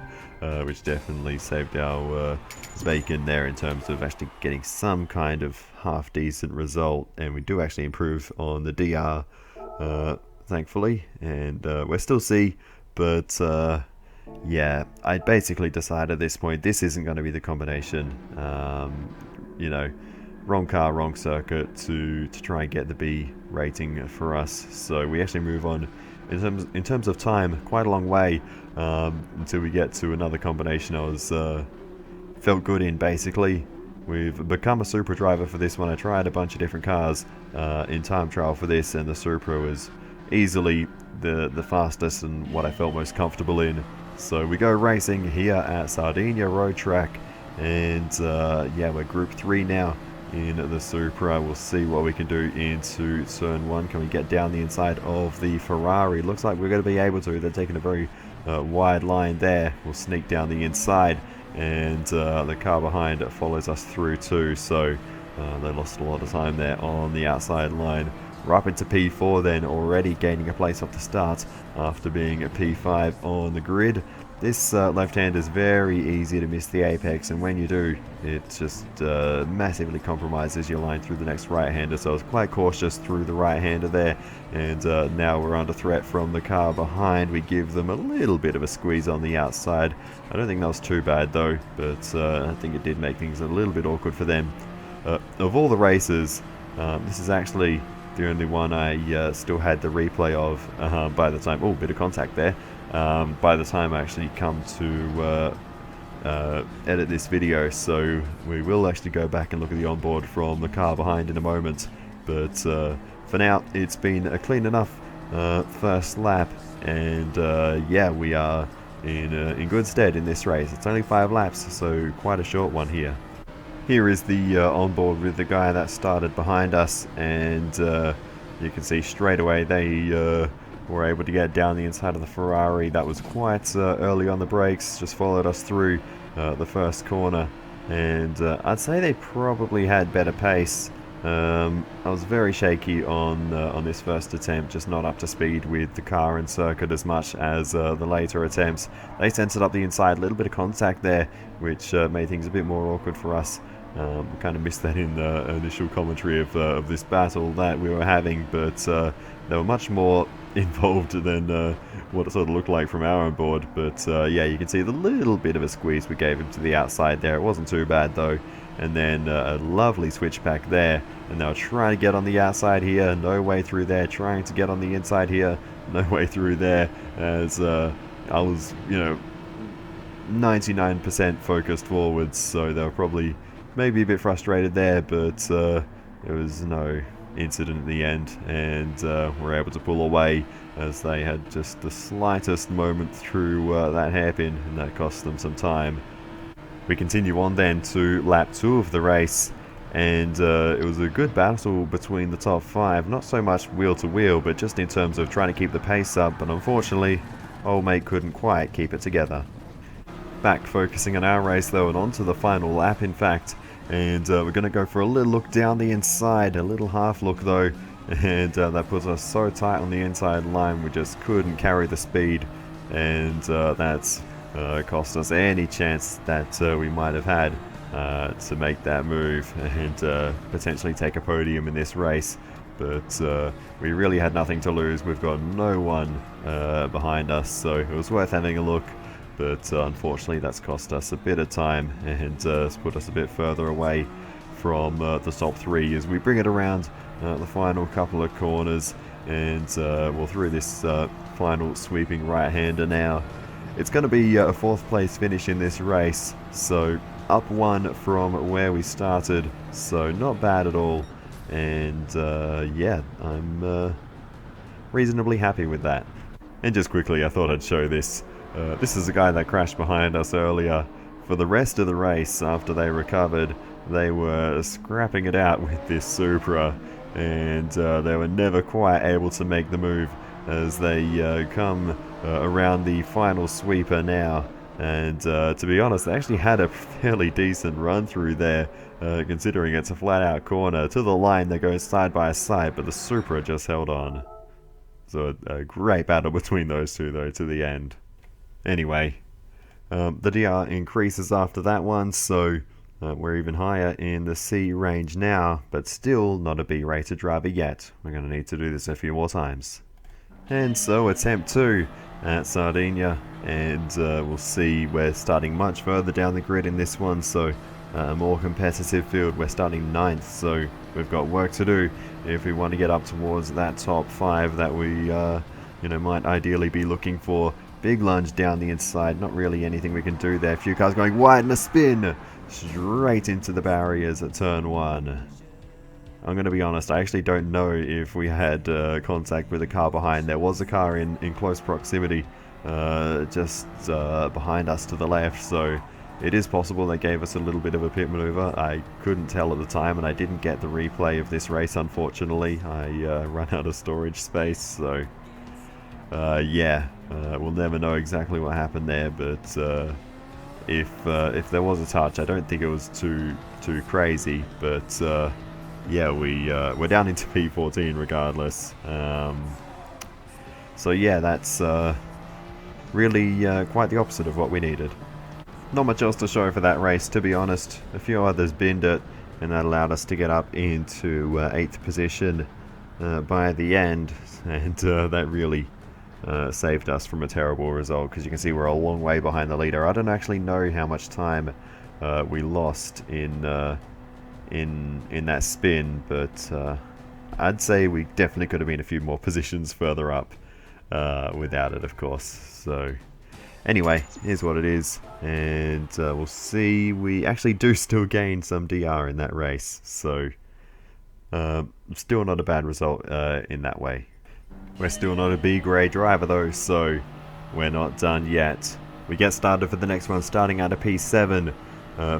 which definitely saved our bacon there in terms of actually getting some kind of half decent result, and we do actually improve on the DR, thankfully, and we're still C, but yeah, I basically decided at this point this isn't going to be the combination. You know, wrong car, wrong circuit to try and get the B rating for us. So we actually move on in terms of time quite a long way until we get to another combination I was felt good in. Basically, we've become a Supra driver for this one. I tried a bunch of different cars in time trial for this, and the Supra was easily the fastest and what I felt most comfortable in. So we go racing here at Sardinia Road Track, and yeah, we're Group 3 now in the Supra. We'll see what we can do into turn 1. Can we get down the inside of the Ferrari? Looks like we're going to be able to. They're taking a very wide line there. We'll sneak down the inside, and the car behind follows us through too, so they lost a lot of time there on the outside line. We're up into P4 then, already gaining a place off the start after being at P5 on the grid. This left-hand is very easy to miss the apex, and when you do, it just massively compromises your line through the next right-hander, so I was quite cautious through the right-hander there, and now we're under threat from the car behind. We give them a little bit of a squeeze on the outside. I don't think that was too bad though, but I think it did make things a little bit awkward for them. Of all the races, this is actually the only one I still had the replay of by the time... Oh, bit of contact there. By the time I actually come to edit this video, so we will actually go back and look at the onboard from the car behind in a moment. But for now, it's been a clean enough first lap, and yeah, we are in good stead in this race. It's only 5 laps, so quite a short one here. Here is the onboard with the guy that started behind us, and you can see straight away they were able to get down the inside of the Ferrari. That was quite early on the brakes, just followed us through the first corner, and I'd say they probably had better pace. I was very shaky on this first attempt, just not up to speed with the car and circuit as much as the later attempts. They censored up the inside, a little bit of contact there, which made things a bit more awkward for us. We kind of missed that in the initial commentary of this battle that we were having, but they were much more involved than what it sort of looked like from our own board. But yeah, you can see the little bit of a squeeze we gave him to the outside there. It wasn't too bad though. And then a lovely switch back there, and they were trying to get on the outside here, no way through there. Trying to get on the inside here, no way through there, as I was, you know, 99% focused forwards, so they were probably maybe a bit frustrated there, but it was no incident at the end, and were able to pull away as they had just the slightest moment through that hairpin, and that cost them some time. We continue on then to lap 2 of the race, and it was a good battle between the top 5, not so much wheel to wheel, but just in terms of trying to keep the pace up, but unfortunately old mate couldn't quite keep it together. Back focusing on our race though, and on to the final lap in fact, and we're going to go for a little look down the inside, a little half look though, and that puts us so tight on the inside line we just couldn't carry the speed, and that's cost us any chance that we might have had to make that move and potentially take a podium in this race. But we really had nothing to lose. We've got no one behind us, so it was worth having a look. But unfortunately that's cost us a bit of time and it's put us a bit further away from the top 3 as we bring it around the final couple of corners, and we'll through this final sweeping right-hander now. It's going to be a 4th place finish in this race, so up 1 from where we started, so not bad at all. And yeah, I'm reasonably happy with that. And just quickly, I thought I'd show this. This is the guy that crashed behind us earlier. For the rest of the race, after they recovered, they were scrapping it out with this Supra, and they were never quite able to make the move as they come around the final sweeper now. And to be honest, they actually had a fairly decent run through there, considering it's a flat out corner. To the line they go side by side, but the Supra just held on. So a great battle between those two though to the end. Anyway, the DR increases after that one, so we're even higher in the C range now, but still not a B rated driver yet. We're going to need to do this a few more times. And so attempt 2 at Sardinia, and we'll see we're starting much further down the grid in this one, so a more competitive field. We're starting 9th, so we've got work to do if we want to get up towards that top 5 that we might ideally be looking for. Big lunge down the inside, not really anything we can do there. A few cars going wide and a spin straight into the barriers at turn 1. I'm going to be honest, I actually don't know if we had contact with a car behind. There was a car in close proximity just behind us to the left, so it is possible they gave us a little bit of a pit maneuver. I couldn't tell at the time, and I didn't get the replay of this race, unfortunately. I ran out of storage space, so yeah, we'll never know exactly what happened there, but if there was a touch, I don't think it was too crazy, but yeah, we're down into P14 regardless. So yeah, that's really quite the opposite of what we needed. Not much else to show for that race, to be honest. A few others binned it, and that allowed us to get up into 8th position by the end, and that really saved us from a terrible result, because you can see we're a long way behind the leader. I don't actually know how much time we lost in that spin, but I'd say we definitely could have been a few more positions further up without it, of course. So anyway, here's what it is, and we'll see. We actually do still gain some DR in that race, so still not a bad result in that way. We're still not a B grade driver though, so we're not done yet. We get started for the next one starting at a P7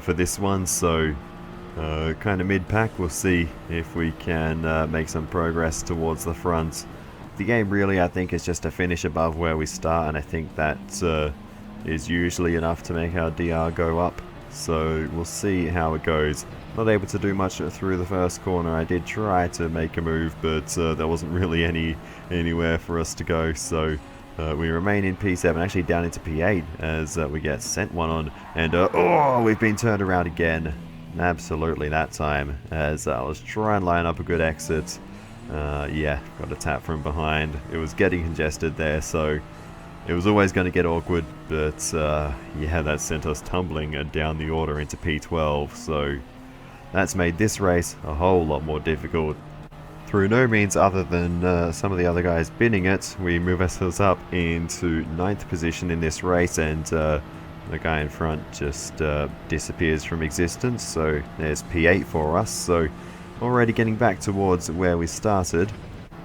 for this one, so kind of mid-pack. We'll see if we can make some progress towards the front. The game really, I think, is just a finish above where we start, and I think that is usually enough to make our DR go up. So we'll see how it goes. Not able to do much through the first corner. I did try to make a move, but there wasn't really anywhere for us to go. So we remain in P7, actually down into P8 as we get sent one on. And oh, we've been turned around again. Absolutely that time, as I was trying to line up a good exit. Yeah, got a tap from behind. It was getting congested there, so it was always going to get awkward, but yeah, that sent us tumbling down the order into P12, so that's made this race a whole lot more difficult. Through no means other than some of the other guys binning it, we move ourselves up into 9th position in this race, and the guy in front just disappears from existence, so there's P8 for us. So already getting back towards where we started.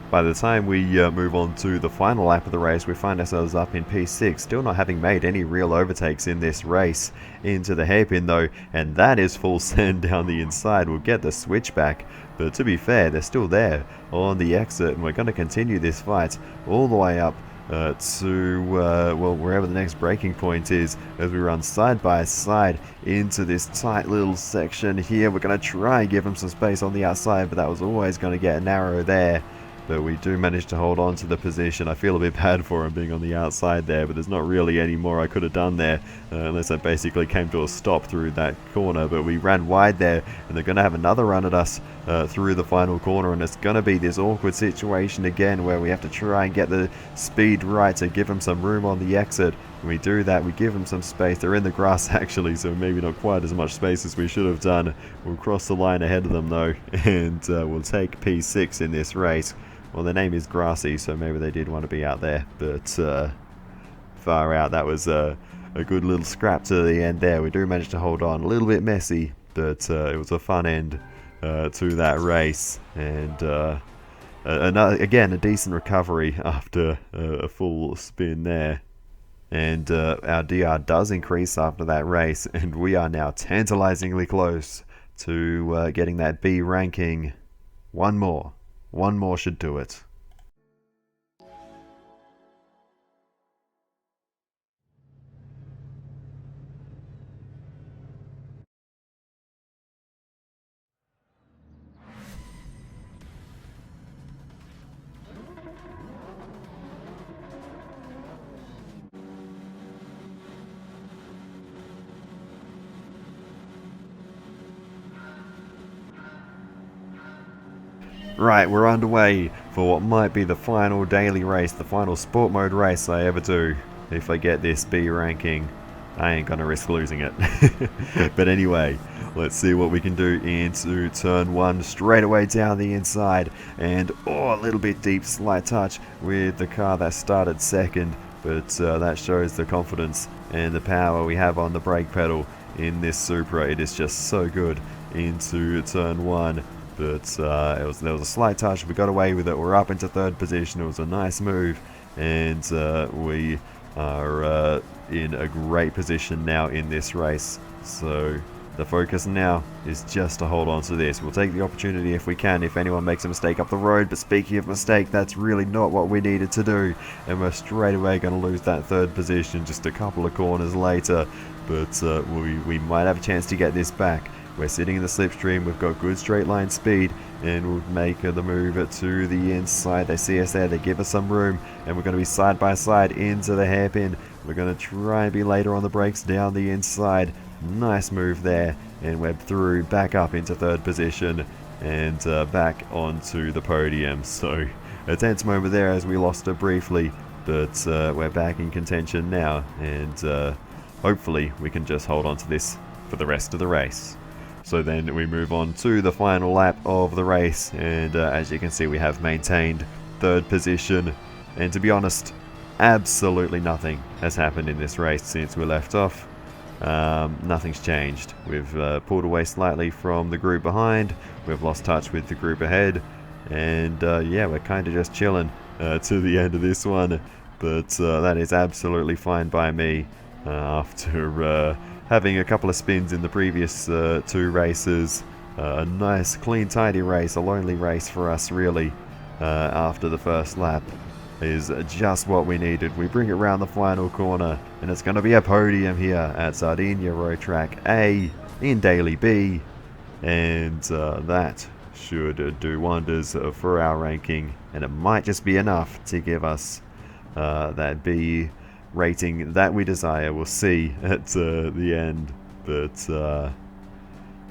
By the time we move on to the final lap of the race, we find ourselves up in P6, still not having made any real overtakes in this race. Into the hairpin though, and that is full send down the inside. We'll get the switchback, but to be fair, they're still there on the exit, and we're going to continue this fight all the way up to well, wherever the next breaking point is, as we run side by side into this tight little section here. We're going to try and give them some space on the outside, but that was always going to get narrow there. But we do manage to hold on to the position. I feel a bit bad for him being on the outside there, but there's not really any more I could have done there, unless I basically came to a stop through that corner. But we ran wide there, and they're going to have another run at us through the final corner, and it's going to be this awkward situation again where we have to try and get the speed right to give them some room on the exit. When we do that, we give them some space. They're in the grass actually, so maybe not quite as much space as we should have done. We'll cross the line ahead of them though, and we'll take P6 in this race. Well, their name is Grassy, so maybe they did want to be out there, but far out. That was a good little scrap to the end there. We do manage to hold on. A little bit messy, but it was a fun end to that race. And again, a decent recovery after a full spin there. And our DR does increase after that race, and we are now tantalizingly close to getting that B ranking. One more should do it. Right, we're underway for what might be the final daily race, the final sport mode race I ever do. If I get this B ranking, I ain't gonna risk losing it. But anyway, let's see what we can do into turn 1, straight away down the inside. And a little bit deep, slight touch with the car that started second. But that shows the confidence and the power we have on the brake pedal in this Supra. It is just so good into turn 1. But there was a slight touch. We got away with it. We're up into third position. It was a nice move, and we are in a great position now in this race. So the focus now is just to hold on to this. We'll take the opportunity if we can, if anyone makes a mistake up the road. But speaking of mistake, that's really not what we needed to do, and we're straight away going to lose that third position just a couple of corners later. But we might have a chance to get this back. We're sitting in the slipstream, we've got good straight line speed, and we'll make the move to the inside. They see us there, they give us some room, and we're going to be side by side into the hairpin. We're going to try and be later on the brakes down the inside. Nice move there, and we're through, back up into third position, and back onto the podium. So a tense moment there as we lost it briefly, but we're back in contention now, and hopefully we can just hold on to this for the rest of the race. So then we move on to the final lap of the race, and as you can see, we have maintained third position. And to be honest, absolutely nothing has happened in this race since we left off. Nothing's changed. We've pulled away slightly from the group behind, we've lost touch with the group ahead, and yeah, we're kind of just chilling to the end of this one. But that is absolutely fine by me after having a couple of spins in the previous 2 races. A nice, clean, tidy race, a lonely race for us really, after the first lap, is just what we needed. We bring it round the final corner, and it's going to be a podium here at Sardinia Road Track A in Daily B, and that should do wonders for our ranking, and it might just be enough to give us that B rating that we desire. We'll see at the end. But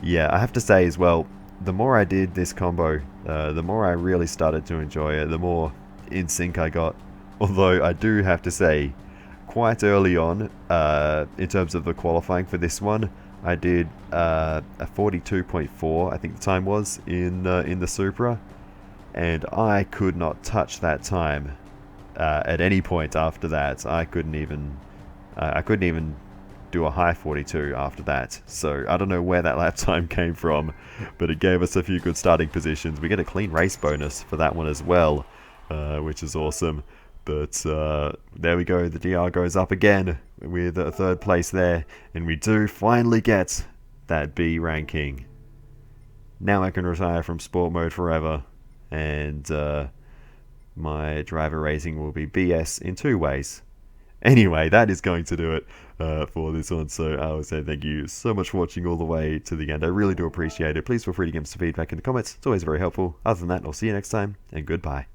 yeah, I have to say as well, the more I did this combo, the more I really started to enjoy it, the more in sync I got. Although I do have to say, quite early on, in terms of the qualifying for this one, I did a 42.4, I think the time was, in the Supra, and I could not touch that time at any point after that. I couldn't even do a high 42 after that. So I don't know where that lap time came from, but it gave us a few good starting positions. We get a clean race bonus for that one as well, which is awesome. But there we go, the DR goes up again with a 3rd place there, and we do finally get that B ranking. Now I can retire from sport mode forever, and my driver rating will be BS in 2 ways. Anyway, that is going to do it for this one, so I will say thank you so much for watching all the way to the end. I really do appreciate it. Please feel free to give us some feedback in the comments. It's always very helpful. Other than that, I'll see you next time, and goodbye.